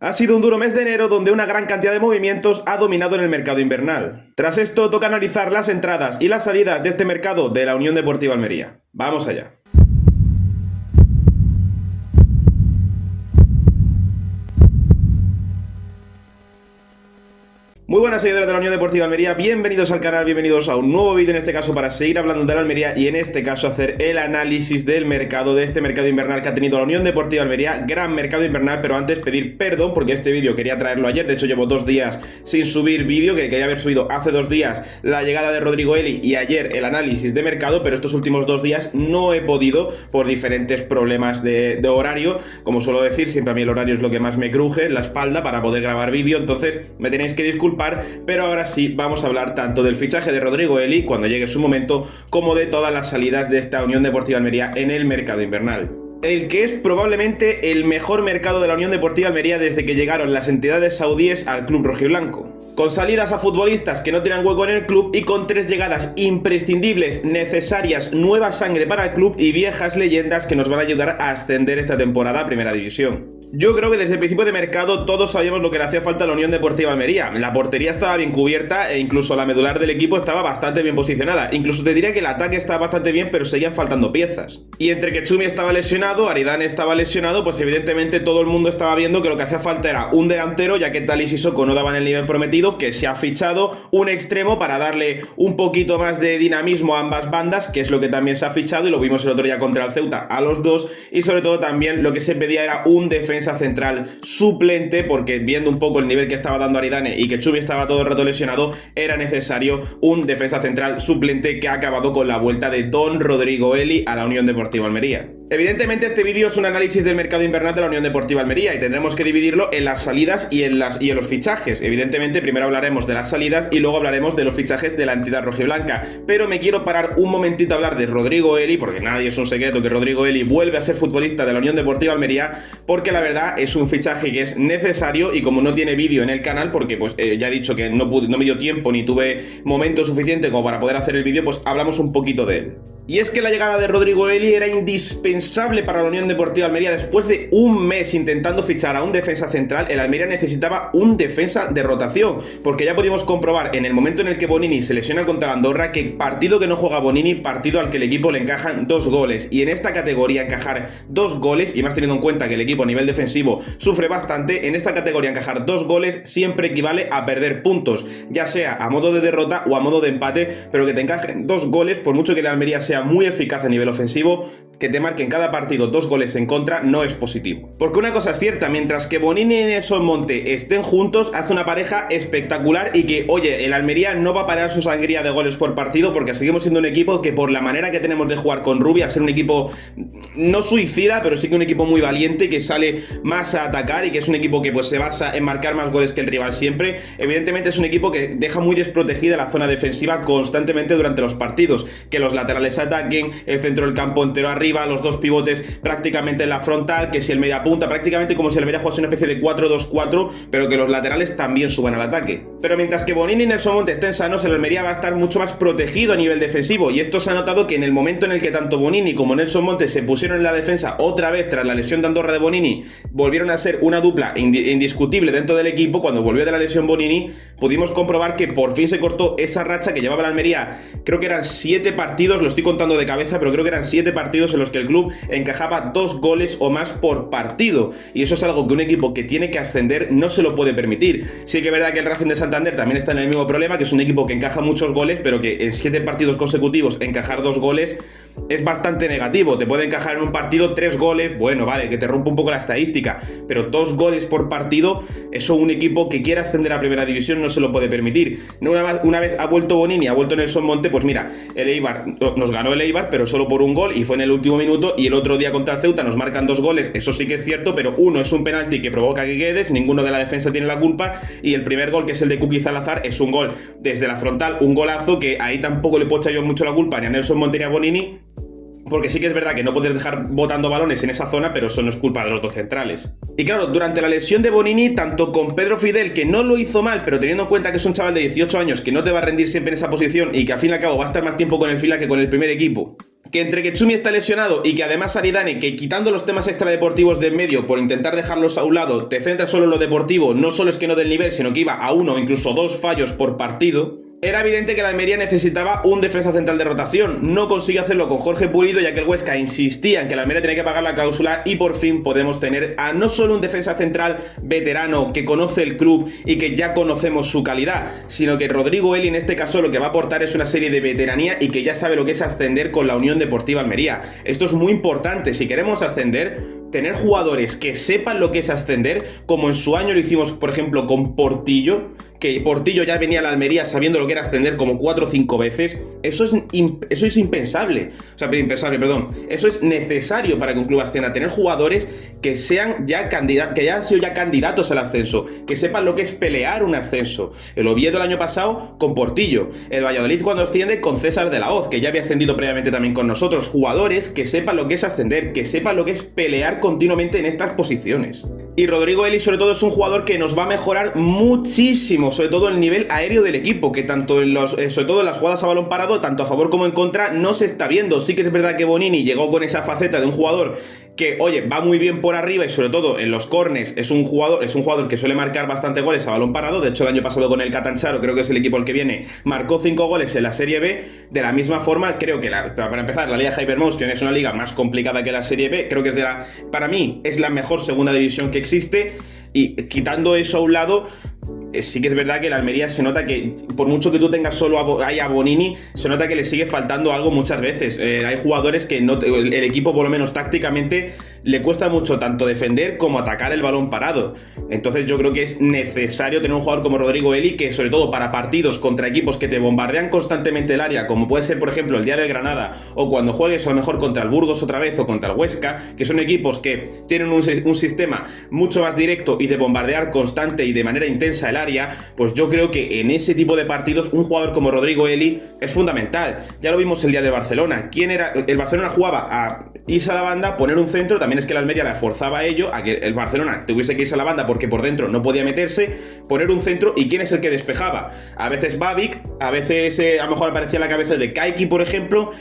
Ha sido un duro mes de enero donde una gran cantidad de movimientos ha dominado en el mercado invernal. Tras esto toca analizar las entradas y las salidas de este mercado de la Unión Deportiva Almería. Vamos allá. Muy buenas seguidores de la Unión Deportiva Almería, bienvenidos al canal, bienvenidos a un nuevo vídeo en este caso para seguir hablando de la Almería y en este caso hacer el análisis del mercado, de este mercado invernal que ha tenido la Unión Deportiva Almería, gran mercado invernal, pero antes pedir perdón porque este vídeo quería traerlo ayer, de hecho llevo 2 días sin subir vídeo, que quería haber subido hace 2 días la llegada de Rodrigo Eli y ayer el análisis de mercado, pero estos últimos 2 días no he podido por diferentes problemas de horario, como suelo decir, siempre a mí el horario es lo que más me cruje en la espalda para poder grabar vídeo, entonces me tenéis que disculpar. Pero ahora sí vamos a hablar tanto del fichaje de Rodrigo Eli cuando llegue su momento, como de todas las salidas de esta Unión Deportiva Almería en el mercado invernal. El que es probablemente el mejor mercado de la Unión Deportiva Almería desde que llegaron las entidades saudíes al club rojiblanco. Con salidas a futbolistas que no tenían hueco en el club y con 3 llegadas imprescindibles, necesarias, nueva sangre para el club y viejas leyendas que nos van a ayudar a ascender esta temporada a Primera División. Yo creo que desde el principio de mercado todos sabíamos lo que le hacía falta a la Unión Deportiva Almería. La portería estaba bien cubierta e incluso la medular del equipo estaba bastante bien posicionada. Incluso te diría que el ataque estaba bastante bien, pero seguían faltando piezas. Y entre que Chumi estaba lesionado, Aridane estaba lesionado, pues evidentemente todo el mundo estaba viendo que lo que hacía falta era un delantero, ya que Thalys y Sissoko no daban el nivel prometido, que se ha fichado un extremo para darle un poquito más de dinamismo a ambas bandas, que es lo que también se ha fichado y lo vimos el otro día contra el Ceuta a los dos, y sobre todo también lo que se pedía era un defensa central suplente, porque viendo un poco el nivel que estaba dando Aridane y que Chumi estaba todo el rato lesionado, era necesario un defensa central suplente que ha acabado con la vuelta de Don Rodrigo Eli a la Unión Deportiva Almería. Evidentemente este vídeo es un análisis del mercado invernal de la Unión Deportiva Almería y tendremos que dividirlo en las salidas y en los fichajes. Evidentemente primero hablaremos de las salidas y luego hablaremos de los fichajes de la entidad rojiblanca, pero me quiero parar un momentito a hablar de Rodrigo Eli, porque nadie es un secreto que Rodrigo Eli vuelve a ser futbolista de la Unión Deportiva Almería, porque la verdad es un fichaje que es necesario y como no tiene vídeo en el canal, porque pues ya he dicho que no me dio tiempo ni tuve momento suficiente como para poder hacer el vídeo, pues hablamos un poquito de él. Y es que la llegada de Rodrigo Eli era indispensable para la Unión Deportiva Almería. Después de un mes intentando fichar a un defensa central, el Almería necesitaba un defensa de rotación, porque ya pudimos comprobar en el momento en el que Bonini se lesiona contra la Andorra que partido que no juega Bonini, partido al que el equipo le encajan 2 goles, y en esta categoría encajar 2 goles, y más teniendo en cuenta que el equipo a nivel defensivo sufre bastante, en esta categoría encajar 2 goles siempre equivale a perder puntos, ya sea a modo de derrota o a modo de empate, pero que te encajen 2 goles, por mucho que la Almería sea muy eficaz a nivel ofensivo, que te marquen cada partido 2 goles en contra no es positivo. Porque una cosa es cierta, mientras que Bonini y Nelson Monte estén juntos, hace una pareja espectacular y que, oye, el Almería no va a parar su sangría de goles por partido, porque seguimos siendo un equipo que por la manera que tenemos de jugar con Rubia, ser un equipo no suicida, pero sí que un equipo muy valiente, que sale más a atacar y que es un equipo que pues se basa en marcar más goles que el rival siempre. Evidentemente es un equipo que deja muy desprotegida la zona defensiva constantemente durante los partidos, que los laterales ataquen, el centro del campo entero arriba, los 2 pivotes prácticamente en la frontal, que si el media punta, prácticamente como si el Almería jugase una especie de 4-2-4, pero que los laterales también suban al ataque. Pero mientras que Bonini y Nelson Monte estén sanos, el Almería va a estar mucho más protegido a nivel defensivo, y esto se ha notado que en el momento en el que tanto Bonini como Nelson Monte se pusieron en la defensa otra vez tras la lesión de Andorra de Bonini, volvieron a ser una dupla indiscutible dentro del equipo. Cuando volvió de la lesión Bonini, pudimos comprobar que por fin se cortó esa racha que llevaba la Almería, creo que eran 7 partidos, lo estoy contando de cabeza, pero creo que eran 7 partidos en los que el club encajaba 2 goles o más por partido, y eso es algo que un equipo que tiene que ascender no se lo puede permitir. Sí que es verdad que el Racing de Santander también está en el mismo problema, que es un equipo que encaja muchos goles, pero que en 7 partidos consecutivos encajar 2 goles es bastante negativo. Te puede encajar en un partido 3 goles, bueno, vale, que te rompe un poco la estadística, pero 2 goles por partido, eso un equipo que quiera ascender a Primera División no se lo puede permitir. Una vez ha vuelto Bonini, ha vuelto Nelson Monte, pues mira, el Eibar nos ganó el Eibar, pero solo por un gol y fue en el último minuto, y el otro día contra el Ceuta nos marcan 2 goles, eso sí que es cierto, pero uno es un penalti que provoca que quedes, ninguno de la defensa tiene la culpa, y el primer gol, que es el de Kuki Salazar, es un gol desde la frontal, un golazo que ahí tampoco le puedo echar yo mucho la culpa ni a Nelson Monte ni a Bonini, porque sí que es verdad que no puedes dejar botando balones en esa zona, pero eso no es culpa de los 2 centrales. Y claro, durante la lesión de Bonini, tanto con Pedro Fidel, que no lo hizo mal, pero teniendo en cuenta que es un chaval de 18 años que no te va a rendir siempre en esa posición y que al fin y al cabo va a estar más tiempo con el fila que con el primer equipo, que entre que Chumi está lesionado y que además Aridane, que quitando los temas extradeportivos de en medio por intentar dejarlos a un lado, te centras solo en lo deportivo, no solo es que no del nivel, sino que iba a 1 o incluso 2 fallos por partido, era evidente que la Almería necesitaba un defensa central de rotación. No consiguió hacerlo con Jorge Pulido, ya que el Huesca insistía en que la Almería tenía que pagar la cláusula, y por fin podemos tener a no solo un defensa central veterano que conoce el club y que ya conocemos su calidad, sino que Rodrigo Eli en este caso lo que va a aportar es una serie de veteranía y que ya sabe lo que es ascender con la Unión Deportiva Almería. Esto es muy importante. Si queremos ascender, tener jugadores que sepan lo que es ascender, como en su año lo hicimos, por ejemplo, con Portillo, que Portillo ya venía a la Almería sabiendo lo que era ascender como 4 o 5 veces, eso es impensable. O sea, impensable, perdón. Eso es necesario para que un club ascienda, tener jugadores que sean ya que ya han sido ya candidatos al ascenso, que sepan lo que es pelear un ascenso. El Oviedo el año pasado con Portillo, el Valladolid cuando asciende con César de la Hoz, que ya había ascendido previamente también con nosotros. Jugadores que sepan lo que es ascender, que sepan lo que es pelear continuamente en estas posiciones. Y Rodrigo Eli sobre todo es un jugador que nos va a mejorar muchísimo, sobre todo el nivel aéreo del equipo, que tanto sobre todo en las jugadas a balón parado, tanto a favor como en contra, no se está viendo. Sí que es verdad que Bonini llegó con esa faceta de un jugador que, oye, va muy bien por arriba y sobre todo en los corners es un jugador que suele marcar bastante goles a balón parado. De hecho, el año pasado con el Catanzaro, creo que es el equipo al que viene, marcó 5 goles en la Serie B. De la misma forma, creo que para empezar, la Liga Hypermotion es una liga más complicada que la Serie B. Creo que es para mí es la mejor segunda división que existe, y quitando eso a un lado, sí que es verdad que la Almería se nota que, por mucho que tú tengas solo a Bonini, se nota que le sigue faltando algo muchas veces. Hay jugadores que el equipo, por lo menos tácticamente, le cuesta mucho tanto defender como atacar el balón parado. Entonces yo creo que es necesario tener un jugador como Rodrigo Eli, que sobre todo para partidos contra equipos que te bombardean constantemente el área, como puede ser por ejemplo el día del Granada, o cuando juegues a lo mejor contra el Burgos otra vez o contra el Huesca, que son equipos que tienen un sistema mucho más directo y de bombardear constante y de manera intensa el área, pues yo creo que en ese tipo de partidos un jugador como Rodrigo Eli es fundamental. Ya lo vimos el día de Barcelona. ¿Quién era? El Barcelona jugaba a irse a la banda, poner un centro. También es que la Almería la forzaba a ello, a que el Barcelona tuviese que irse a la banda porque por dentro no podía meterse, poner un centro. ¿Y quién es el que despejaba? A veces Babic, a veces a lo mejor aparecía la cabeza de Kaiki, por ejemplo,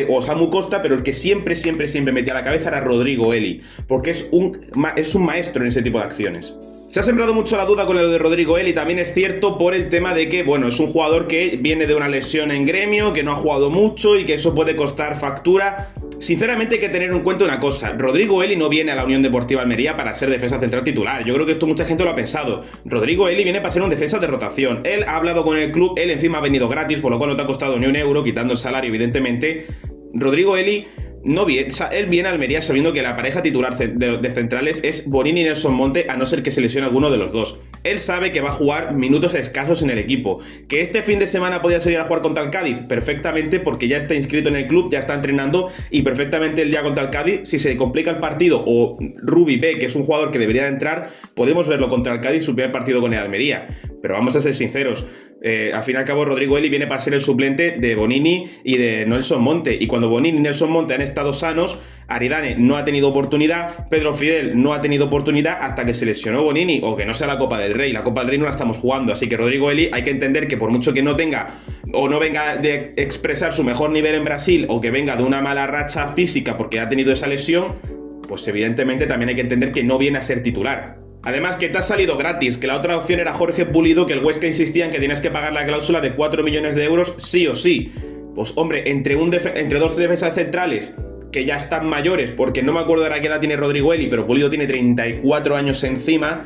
o Samu Costa, pero el que siempre metía la cabeza era Rodrigo Eli, porque es un maestro en ese tipo de acciones. Se ha sembrado mucho la duda con lo de Rodrigo Eli, también es cierto por el tema de que, bueno, es un jugador que viene de una lesión en Gremio, que no ha jugado mucho y que eso puede costar factura. Sinceramente hay que tener en cuenta una cosa: Rodrigo Eli no viene a la Unión Deportiva Almería para ser defensa central titular. Yo creo que esto mucha gente lo ha pensado. Rodrigo Eli viene para ser un defensa de rotación. Él ha hablado con el club, él encima ha venido gratis, por lo cual no te ha costado ni un euro, quitando el salario evidentemente. Rodrigo Eli no viene, él viene a Almería sabiendo que la pareja titular de centrales es Bonini y Nelson Monte, a no ser que se lesione alguno de los dos. Él sabe que va a jugar minutos escasos en el equipo. Que este fin de semana podía salir a jugar contra el Cádiz, perfectamente, porque ya está inscrito en el club, ya está entrenando, y perfectamente el día contra el Cádiz, si se complica el partido o Rubi ve que es un jugador que debería de entrar, podemos verlo contra el Cádiz, su primer partido con el Almería. Pero vamos a ser sinceros, al fin y al cabo Rodrigo Eli viene para ser el suplente de Bonini y de Nelson Monte, y cuando Bonini y Nelson Monte han estado sanos, Aridane no ha tenido oportunidad, Pedro Fidel no ha tenido oportunidad hasta que se lesionó Bonini, o que no sea la Copa del Rey. La Copa del Rey no la estamos jugando, así que Rodrigo Eli hay que entender que por mucho que no tenga o no venga de expresar su mejor nivel en Brasil, o que venga de una mala racha física porque ha tenido esa lesión, pues evidentemente también hay que entender que no viene a ser titular. Además, que te ha salido gratis, que la otra opción era Jorge Pulido, que el Huesca insistía en que tienes que pagar la cláusula de 4 millones de euros sí o sí. Pues hombre, entre dos defensas centrales que ya están mayores, porque no me acuerdo ahora qué edad tiene Rodrigo Eli, pero Pulido tiene 34 años encima.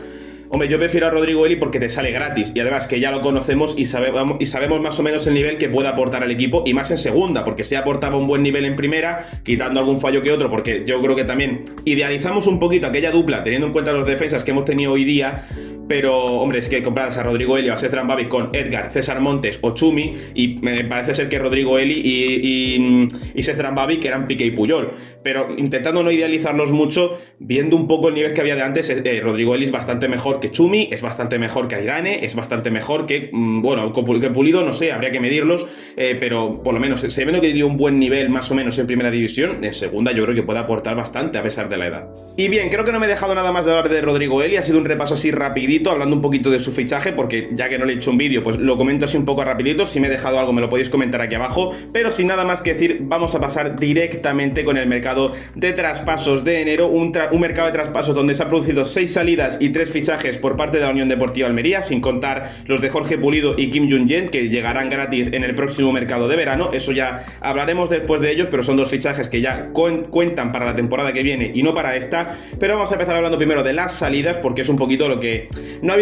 Hombre, yo prefiero a Rodrigo Eli porque te sale gratis, y además que ya lo conocemos y sabemos más o menos el nivel que puede aportar al equipo, y más en segunda, porque si aportaba un buen nivel en primera, quitando algún fallo que otro, porque yo creo que también idealizamos un poquito aquella dupla, teniendo en cuenta los defensas que hemos tenido hoy día. Pero, hombre, es que comparas a Rodrigo Eli o a César Babic con Edgar, César Montes o Chumi, y me parece ser que Rodrigo Eli y César Babic eran Piqué y Puyol. Pero intentando no idealizarlos mucho, viendo un poco el nivel que había de antes, Rodrigo Eli es bastante mejor mejor que Chumi, es bastante mejor que Aridane, es bastante mejor que, bueno, que Pulido, no sé, habría que medirlos, pero por lo menos se ve que dio un buen nivel más o menos en primera división. En segunda yo creo que puede aportar bastante a pesar de la edad. Y bien, creo que no me he dejado nada más de hablar de Rodrigo Eli, ha sido un repaso así rapidito, hablando un poquito de su fichaje, porque ya que no le he hecho un vídeo, pues lo comento así un poco rapidito. Si me he dejado algo me lo podéis comentar aquí abajo, pero sin nada más que decir, vamos a pasar directamente con el mercado de traspasos de enero, un mercado de traspasos donde se han producido 6 salidas y 3 fichajes por parte de la Unión Deportiva Almería, sin contar los de Jorge Pulido y Kim Jung-jen, que llegarán gratis en el próximo mercado de verano. Eso ya hablaremos después de ellos, pero son 2 fichajes que ya cuentan para la temporada que viene y no para esta. Pero vamos a empezar hablando primero de las salidas, porque es un poquito lo que no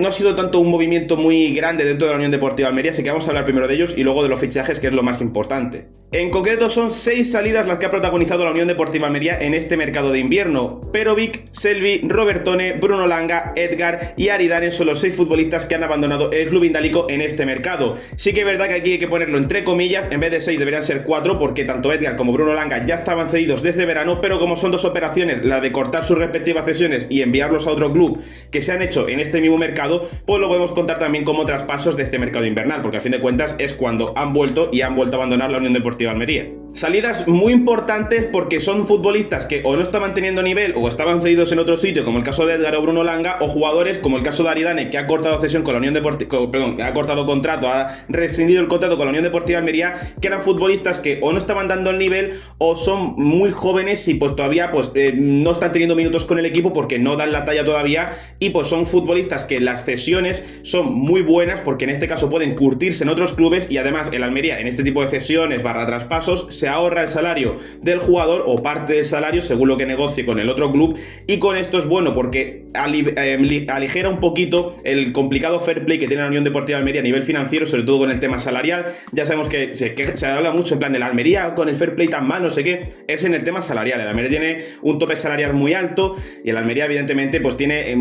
ha sido tanto un movimiento muy grande dentro de la Unión Deportiva Almería, así que vamos a hablar primero de ellos y luego de los fichajes, que es lo más importante. En concreto son 6 salidas las que ha protagonizado la Unión Deportiva Almería en este mercado de invierno. Perovic, Selvi, Robertone, Bruno Langa, Edgar y Aridane son los 6 futbolistas que han abandonado el club indálico en este mercado. Sí que es verdad que aquí hay que ponerlo entre comillas, en vez de 6 deberían ser 4, porque tanto Edgar como Bruno Langa ya estaban cedidos desde verano, pero como son 2 operaciones, la de cortar sus respectivas cesiones y enviarlos a otro club, que se han hecho en este mismo mercado, pues lo podemos contar también como traspasos de este mercado invernal, porque a fin de cuentas es cuando han vuelto a abandonar la Unión Deportiva Almería. Salidas muy importantes porque son futbolistas que o no estaban teniendo nivel o estaban cedidos en otro sitio, como el caso de Edgar o Bruno Langa, o jugadores como el caso de Aridane, que ha cortado cesión con la Unión Deportiva, ha cortado contrato, ha rescindido el contrato con la Unión Deportiva Almería, que eran futbolistas que o no estaban dando el nivel o son muy jóvenes y pues todavía no están teniendo minutos con el equipo porque no dan la talla todavía, y pues son futbolistas que las cesiones son muy buenas porque en este caso pueden curtirse en otros clubes, y además el Almería en este tipo de cesiones / traspasos se ahorra el salario del jugador o parte del salario según lo que negocie con el otro club, y con esto es bueno porque aligera un poquito el complicado fair play que tiene la Unión Deportiva Almería a nivel financiero, sobre todo con el tema salarial. Ya sabemos que se habla mucho en plan de la Almería con el fair play tan mal, no sé qué, es en el tema salarial. El Almería tiene un tope salarial muy alto y el Almería evidentemente pues tiene,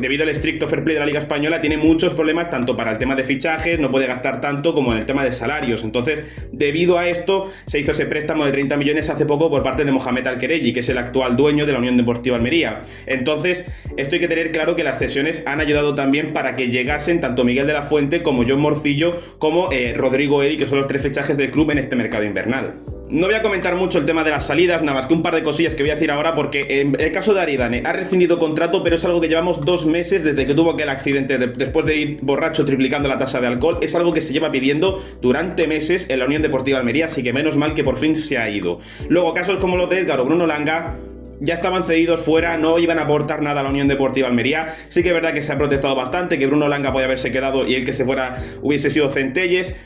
debido al estricto fair play de la Liga Española, tiene muchos problemas tanto para el tema de fichajes, no puede gastar tanto, como en el tema de salarios. Entonces, debido a esto se hizo ese préstamo de 30 millones hace poco por parte de Mohamed Al-Quereji, que es el actual dueño de la Unión Deportiva Almería. Entonces, esto hay que tener claro, que las cesiones han ayudado también para que llegasen tanto Miguel de la Fuente como John Morcillo como Rodrigo Eli, que son los 3 fichajes del club en este mercado invernal. No voy a comentar mucho el tema de las salidas, nada más que un par de cosillas que voy a decir ahora, porque en el caso de Aridane ha rescindido contrato, pero es algo que llevamos 2 meses desde que tuvo aquel accidente después de ir borracho triplicando la tasa de alcohol. Es algo que se lleva pidiendo durante meses en la Unión Deportiva Almería, así que menos mal que por fin se ha ido. Luego, casos como los de Edgar o Bruno Langa ya estaban cedidos fuera, no iban a aportar nada a la Unión Deportiva Almería. Sí que es verdad que se ha protestado bastante, que Bruno Langa podía haberse quedado y el que se fuera hubiese sido Centelles.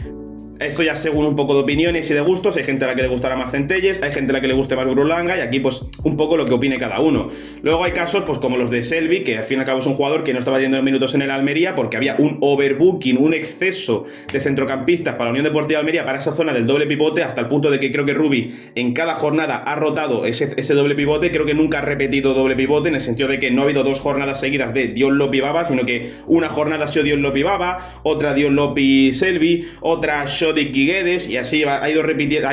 Esto ya según un poco de opiniones y de gustos. Hay gente a la que le gustará más Centelles, hay gente a la que le guste más Bruno Langa, y aquí pues un poco lo que opine cada uno. Luego hay casos pues como los de Selvi, que al fin y al cabo es un jugador que no estaba teniendo minutos en el Almería porque había un overbooking, un exceso de centrocampistas para la Unión Deportiva Almería, para esa zona del doble pivote, hasta el punto de que creo que Rubi en cada jornada ha rotado ese doble pivote. Creo que nunca ha repetido doble pivote, en el sentido de que no ha habido 2 jornadas seguidas de Dion Lopi Baba, sino que una jornada ha sido Dion Lopi Baba, otra Dion Lopi Selvi, otra Shodik Guedes, y así ha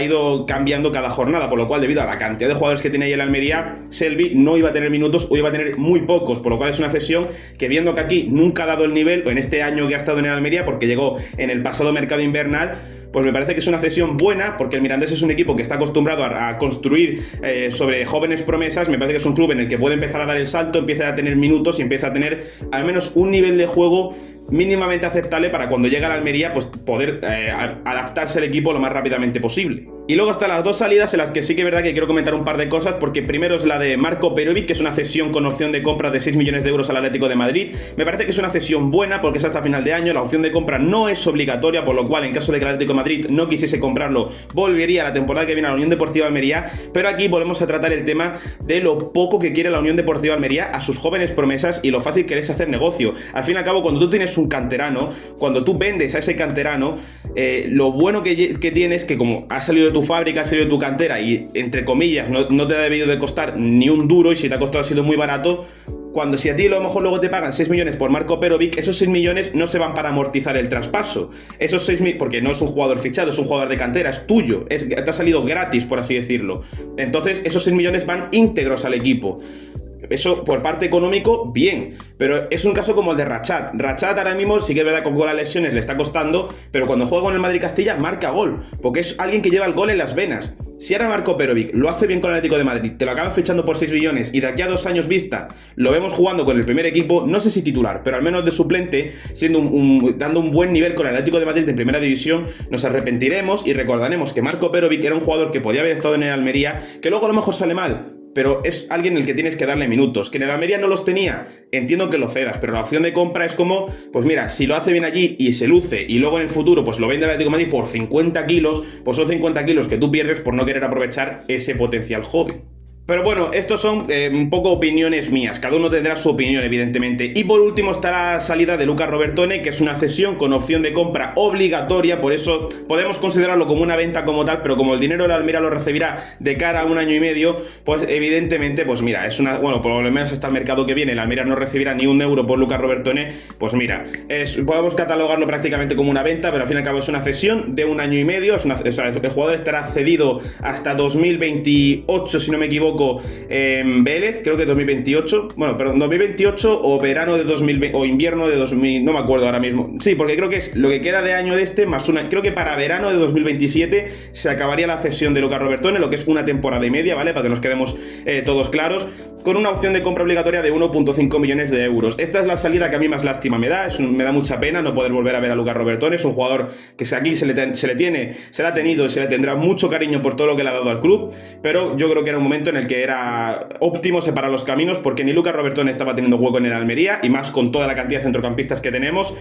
ido cambiando cada jornada, por lo cual, debido a la cantidad de jugadores que tiene ahí el Almería, Selvi no iba a tener minutos o iba a tener muy pocos, por lo cual es una cesión que, viendo que aquí nunca ha dado el nivel, o en este año que ha estado en el Almería, porque llegó en el pasado mercado invernal, pues me parece que es una cesión buena, porque el Mirandés es un equipo que está acostumbrado a construir sobre jóvenes promesas. Me parece que es un club en el que puede empezar a dar el salto, empieza a tener minutos y empieza a tener al menos un nivel de juego mínimamente aceptable para cuando llega a la Almería pues poder adaptarse al equipo lo más rápidamente posible. Y luego están las 2 salidas en las que sí que es verdad que quiero comentar un par de cosas, porque primero es la de Marco Perovic, que es una cesión con opción de compra de 6 millones de euros al Atlético de Madrid. Me parece que es una cesión buena porque es hasta final de año, la opción de compra no es obligatoria, por lo cual en caso de que el Atlético de Madrid no quisiese comprarlo, volvería a la temporada que viene a la Unión Deportiva Almería. Pero aquí volvemos a tratar el tema de lo poco que quiere la Unión Deportiva Almería a sus jóvenes promesas y lo fácil que es hacer negocio. Al fin y al cabo, cuando tú tienes un canterano, cuando tú vendes a ese canterano, lo bueno que tienes, que como ha salido de tu fábrica, ha salido de tu cantera y entre comillas no te ha debido de costar ni un duro, y si te ha costado ha sido muy barato. Cuando si a ti a lo mejor luego te pagan 6 millones por Marco Perovic, esos 6 millones no se van para amortizar el traspaso. Esos 6 millones, porque no es un jugador fichado, es un jugador de cantera, es tuyo, te ha salido gratis, por así decirlo. Entonces esos 6 millones van íntegros al equipo. Eso por parte económico, bien, pero es un caso como el de Rachat. Rachat ahora mismo sí que es verdad que con las lesiones le está costando, pero cuando juega con el Madrid-Castilla marca gol, porque es alguien que lleva el gol en las venas. Si ahora Marco Perovic lo hace bien con el Atlético de Madrid, te lo acaban fichando por 6 millones y de aquí a 2 años vista lo vemos jugando con el primer equipo, no sé si titular, pero al menos de suplente, siendo dando un buen nivel con el Atlético de Madrid en primera división, nos arrepentiremos y recordaremos que Marco Perovic era un jugador que podía haber estado en el Almería, que luego a lo mejor sale mal, pero es alguien al que tienes que darle minutos. Que en el Almería no los tenía, entiendo que lo cedas, pero la opción de compra es como, pues mira, si lo hace bien allí y se luce y luego en el futuro pues lo vende el Atlético de Madrid por 50 kilos, pues son 50 kilos que tú pierdes por no querer aprovechar ese potencial joven. Pero bueno, estos son un poco opiniones mías, cada uno tendrá su opinión evidentemente. Y por último está la salida de Lucas Robertone, que es una cesión con opción de compra obligatoria, por eso podemos considerarlo como una venta como tal, pero como el dinero de la Almería lo recibirá de cara a 1 año y medio, pues evidentemente, pues mira, es una, bueno, por lo menos hasta el mercado que viene, la Almería no recibirá ni un euro por Lucas Robertone, pues mira, podemos catalogarlo prácticamente como una venta, pero al fin y al cabo es una cesión de 1 año y medio, o sea, el jugador estará cedido hasta 2028, si no me equivoco, en Vélez, creo que 2028, bueno, perdón, 2028 o verano de 2020 o invierno de 2000, no me acuerdo ahora mismo. Sí, porque creo que es lo que queda de año de este más una, creo que para verano de 2027 se acabaría la cesión de Lucas Robertone, lo que es una temporada y media, ¿vale? Para que nos quedemos todos claros, con una opción de compra obligatoria de 1,5 millones de euros. Esta es la salida que a mí más lástima me da, me da mucha pena no poder volver a ver a Lucas Robertone, es un jugador que aquí se le ha tenido y se le tendrá mucho cariño por todo lo que le ha dado al club, pero yo creo que era un momento en el que era óptimo separar los caminos, porque ni Lucas Robertone estaba teniendo hueco en el Almería, y más con toda la cantidad de centrocampistas que tenemos,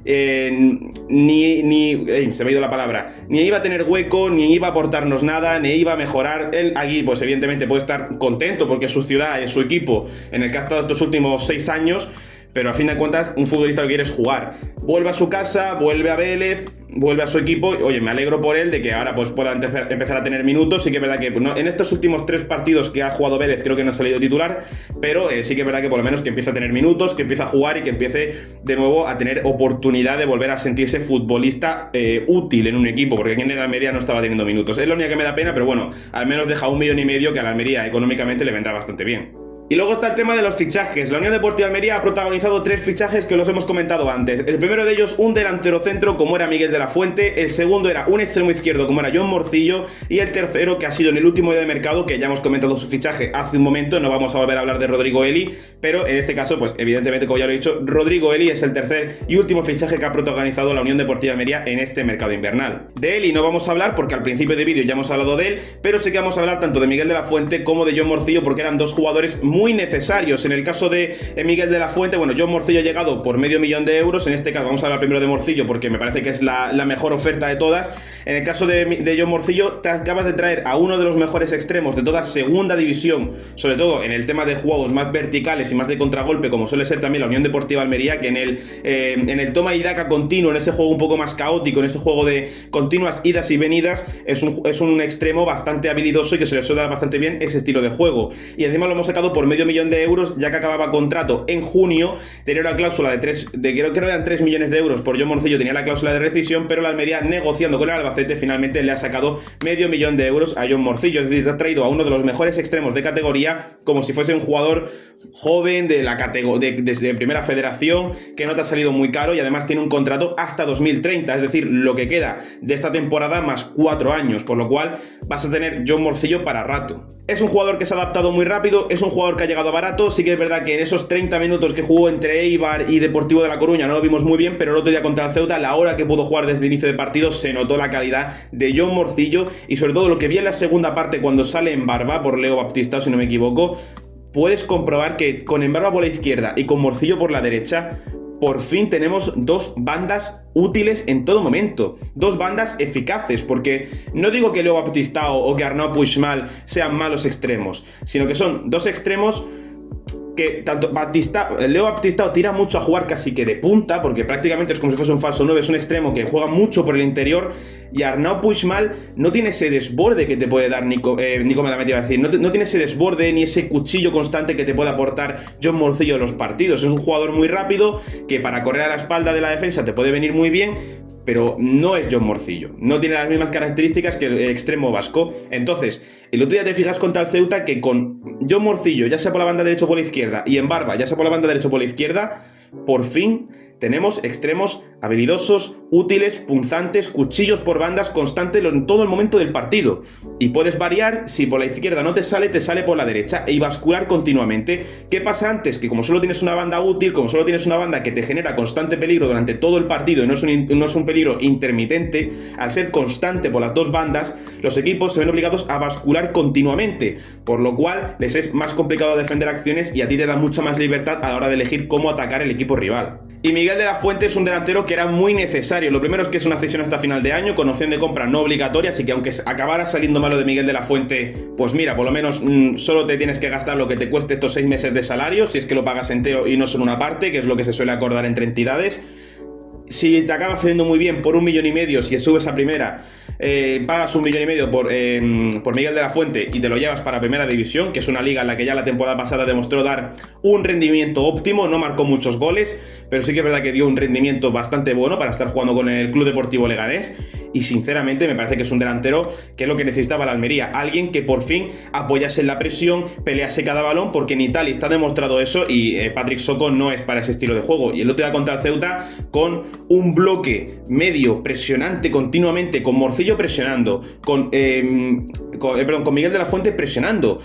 se me ha ido la palabra, ni iba a tener hueco, ni iba a aportarnos nada, ni iba a mejorar. Él aquí pues evidentemente puede estar contento porque es su ciudad, es su equipo en el que ha estado estos últimos 6 años, pero a fin de cuentas un futbolista lo que quiere es jugar. Vuelve a su casa, vuelve a Vélez, vuelve a su equipo. Oye, me alegro por él de que ahora pues pueda empezar a tener minutos. Sí que es verdad que no, en estos últimos 3 partidos que ha jugado Vélez creo que no ha salido titular, pero sí que es verdad que por lo menos que empiece a tener minutos, que empiece a jugar y que empiece de nuevo a tener oportunidad de volver a sentirse futbolista útil en un equipo, porque aquí en el Almería no estaba teniendo minutos. Es lo único que me da pena, pero bueno, al menos deja 1,5 millones que a la Almería económicamente le vendrá bastante bien. Y luego está el tema de los fichajes. La Unión Deportiva Almería ha protagonizado 3 fichajes que los hemos comentado antes. El primero de ellos, un delantero centro como era Miguel de la Fuente. El segundo era un extremo izquierdo como era John Morcillo. Y el tercero, que ha sido en el último día de mercado, que ya hemos comentado su fichaje hace un momento, no vamos a volver a hablar de Rodrigo Eli, pero en este caso, pues evidentemente, como ya lo he dicho, Rodrigo Eli es el tercer y último fichaje que ha protagonizado la Unión Deportiva Almería en este mercado invernal. De Eli no vamos a hablar porque al principio de vídeo ya hemos hablado de él, pero sí que vamos a hablar tanto de Miguel de la Fuente como de John Morcillo, porque eran 2 jugadores muy necesarios. En el caso de Miguel de la Fuente, bueno, John Morcillo ha llegado por medio millón de euros. En este caso vamos a hablar primero de Morcillo porque me parece que es la mejor oferta de todas. En el caso de John Morcillo, te acabas de traer a uno de los mejores extremos de toda segunda división, sobre todo en el tema de juegos más verticales y más de contragolpe, como suele ser también la Unión Deportiva Almería, que en el toma y daca continuo, en ese juego un poco más caótico, en ese juego de continuas idas y venidas, es un extremo bastante habilidoso y que se le suele dar bastante bien ese estilo de juego. Y encima lo hemos sacado por medio millón de euros, ya que acababa contrato en junio. Tenía una cláusula creo que eran 3 millones de euros por John Morcillo, tenía la cláusula de rescisión, pero la Almería, negociando con el Albacete, finalmente le ha sacado medio millón de euros a John Morcillo. Es decir, ha traído a uno de los mejores extremos de categoría como si fuese un jugador joven de la desde primera federación, que no te ha salido muy caro, y además tiene un contrato hasta 2030, es decir, lo que queda de esta temporada más 4 años, por lo cual vas a tener John Morcillo para rato. Es un jugador que se ha adaptado muy rápido, es un jugador que ha llegado barato. Sí que es verdad que en esos 30 minutos que jugó entre Eibar y Deportivo de La Coruña no lo vimos muy bien, pero el otro día contra el Ceuta, la hora que pudo jugar desde el inicio de partido, se notó la calidad de John Morcillo, y sobre todo lo que vi en la segunda parte cuando sale en Barba por Leo Baptistao, si no me equivoco, puedes comprobar que con Embarba por la izquierda y con Morcillo por la derecha, por fin tenemos 2 bandas útiles en todo momento, 2 bandas eficaces, porque no digo que Leo Baptistao o que Arnaud Puigmal sean malos extremos, sino que son 2 extremos que tanto Leo Baptistao tira mucho a jugar casi que de punta, porque prácticamente es como si fuese un falso 9, es un extremo que juega mucho por el interior, y Arnaud Puigmal no tiene ese desborde que te puede dar Nico me la metí a decir, no tiene ese desborde ni ese cuchillo constante que te puede aportar John Morcillo en los partidos. Es un jugador muy rápido que para correr a la espalda de la defensa te puede venir muy bien, pero no es Jon Morcillo, no tiene las mismas características que el extremo vasco. Entonces, el otro día te fijas contra el Ceuta que con Jon Morcillo, ya sea por la banda derecha o por la izquierda, y en Barba, ya sea por la banda derecha o por la izquierda, por fin tenemos extremos habilidosos, útiles, punzantes, cuchillos por bandas constantes en todo el momento del partido. Y puedes variar, si por la izquierda no te sale por la derecha y bascular continuamente. ¿Qué pasa antes? Que como solo tienes una banda útil, como solo tienes una banda que te genera constante peligro durante todo el partido y no es un peligro intermitente, al ser constante por las dos bandas, los equipos se ven obligados a bascular continuamente, por lo cual les es más complicado defender acciones y a ti te da mucha más libertad a la hora de elegir cómo atacar el equipo rival. Y Miguel de la Fuente es un delantero que era muy necesario. Lo primero es que es una cesión hasta final de año, con opción de compra no obligatoria, así que aunque acabara saliendo malo de Miguel de la Fuente, pues mira, por lo menos solo te tienes que gastar lo que te cueste estos 6 meses de salario, si es que lo pagas entero y no solo una parte, que es lo que se suele acordar entre entidades. Si te acaba saliendo muy bien por 1,5 millones, si subes a primera, pagas 1,5 millones por Miguel de la Fuente y te lo llevas para primera división, que es una liga en la que ya la temporada pasada demostró dar un rendimiento óptimo, no marcó muchos goles, pero sí que es verdad que dio un rendimiento bastante bueno para estar jugando con el Club Deportivo Leganés. Y sinceramente me parece que es un delantero que es lo que necesitaba la Almería, alguien que por fin apoyase en la presión, pelease cada balón, porque en Italia está demostrado eso y Patrick Soko no es para ese estilo de juego. Y el otro día contra el Ceuta, con un bloque medio presionante continuamente, con Morcillo presionando, con Miguel de la Fuente presionando,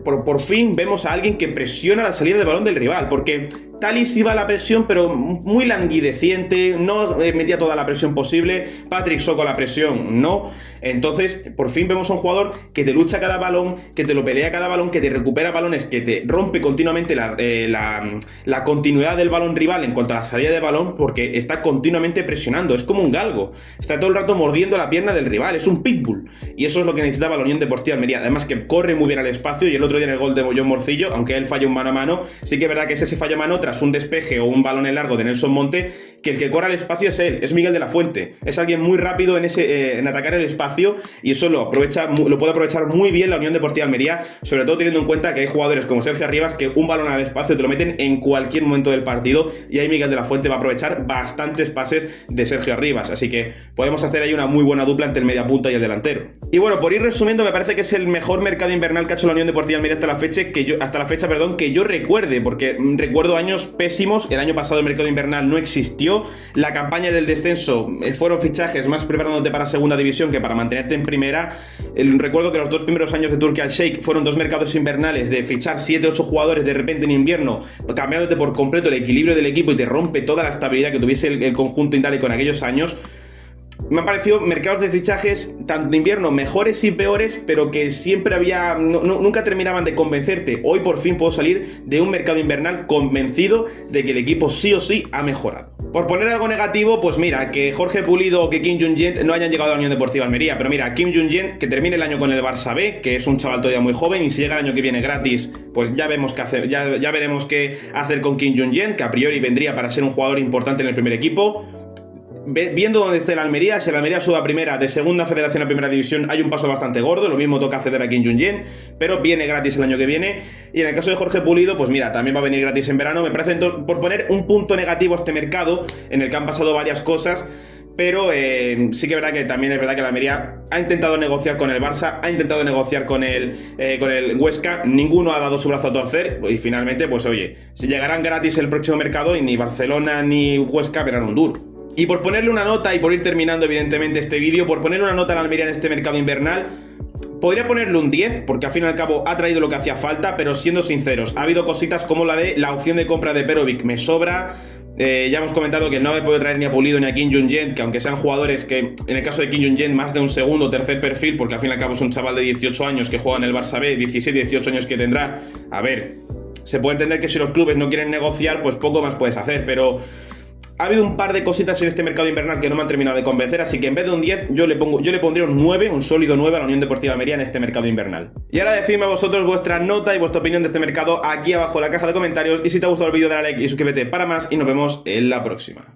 por fin vemos a alguien que presiona la salida de balón del rival, porque Thalys iba a la presión, pero muy languideciente, no metía toda la presión posible. Patrick Soko la presión, no. Entonces, por fin vemos a un jugador que te lucha cada balón, que te lo pelea cada balón, que te recupera balones, que te rompe continuamente la continuidad del balón rival en cuanto a la salida de balón, porque está continuamente presionando. Es como un galgo, está todo el rato mordiendo la pierna del rival, es un pitbull. Y eso es lo que necesitaba la Unión Deportiva Almería. Además que corre muy bien al espacio, y el otro día en el gol de Jon Morcillo, aunque él falla un mano a mano, sí que es verdad que es ese fallo a mano tras un despeje o un balón en largo de Nelson Monte, que el que corre al espacio es él, es Miguel de la Fuente. Es alguien muy rápido en atacar el espacio, y eso lo puede aprovechar muy bien la Unión Deportiva Almería, sobre todo teniendo en cuenta que hay jugadores como Sergio Arribas que un balón al espacio te lo meten en cualquier momento del partido, y ahí Miguel de la Fuente va a aprovechar bastantes pases de Sergio Arribas, así que podemos hacer ahí una muy buena dupla entre el mediapunta y el delantero. Y bueno, por ir resumiendo, me parece que es el mejor mercado invernal que ha hecho la Unión Deportiva Almería hasta la fecha, que yo recuerde, porque recuerdo años pésimos. El año pasado el mercado invernal no existió, la campaña del descenso fueron fichajes más preparándote para segunda división que para mantenerte en primera. Recuerdo que los 2 primeros años de Turkey Al-Sheikh fueron 2 mercados invernales de fichar 7-8 jugadores de repente en invierno, cambiándote por completo el equilibrio del equipo, y te rompe toda la estabilidad que tuviese el conjunto itálico en aquellos años. Me han parecido mercados de fichajes, tanto de invierno, mejores y peores, pero que siempre nunca terminaban de convencerte. Hoy por fin puedo salir de un mercado invernal convencido de que el equipo sí o sí ha mejorado. Por poner algo negativo, pues mira, que Jorge Pulido o que Kim Jung-Jent no hayan llegado a la Unión Deportiva Almería, pero mira, Kim Jung-Jent que termine el año con el Barça B, que es un chaval todavía muy joven, y si llega el año que viene gratis, pues ya veremos qué hacer con Kim Jung-Jent, que a priori vendría para ser un jugador importante en el primer equipo. Viendo dónde esté la Almería, si la Almería sube a primera, de segunda federación a primera división, hay un paso bastante gordo. Lo mismo toca acceder a Kim Jung-Jent, pero viene gratis el año que viene. Y en el caso de Jorge Pulido, pues mira, también va a venir gratis en verano. Me parece, entonces, por poner un punto negativo a este mercado, en el que han pasado varias cosas, pero sí que es verdad que también es verdad que la Almería ha intentado negociar con el Barça, ha intentado negociar con el Huesca, ninguno ha dado su brazo a torcer, y finalmente, pues oye, si llegarán gratis el próximo mercado, y ni Barcelona ni Huesca verán un duro. Y por ponerle una nota, y por ir terminando evidentemente este vídeo, por ponerle una nota a la Almería en este mercado invernal, podría ponerle un 10, porque al fin y al cabo ha traído lo que hacía falta, pero siendo sinceros, ha habido cositas como la opción de compra de Perovic, me sobra. Ya hemos comentado que no he podido traer ni a Pulido ni a Kim Jung-Jent, que aunque sean jugadores que, en el caso de Kim Jung-Jent, más de un segundo o tercer perfil, porque al fin y al cabo es un chaval de 18 años que juega en el Barça B, 17, 18 años que tendrá. A ver, se puede entender que si los clubes no quieren negociar, pues poco más puedes hacer, pero ha habido un par de cositas en este mercado invernal que no me han terminado de convencer, así que en vez de un 10 yo le pondría un 9, un sólido 9 a la Unión Deportiva Almería en este mercado invernal. Y ahora decidme a vosotros vuestra nota y vuestra opinión de este mercado aquí abajo en la caja de comentarios, y si te ha gustado el vídeo dale a like y suscríbete para más, y nos vemos en la próxima.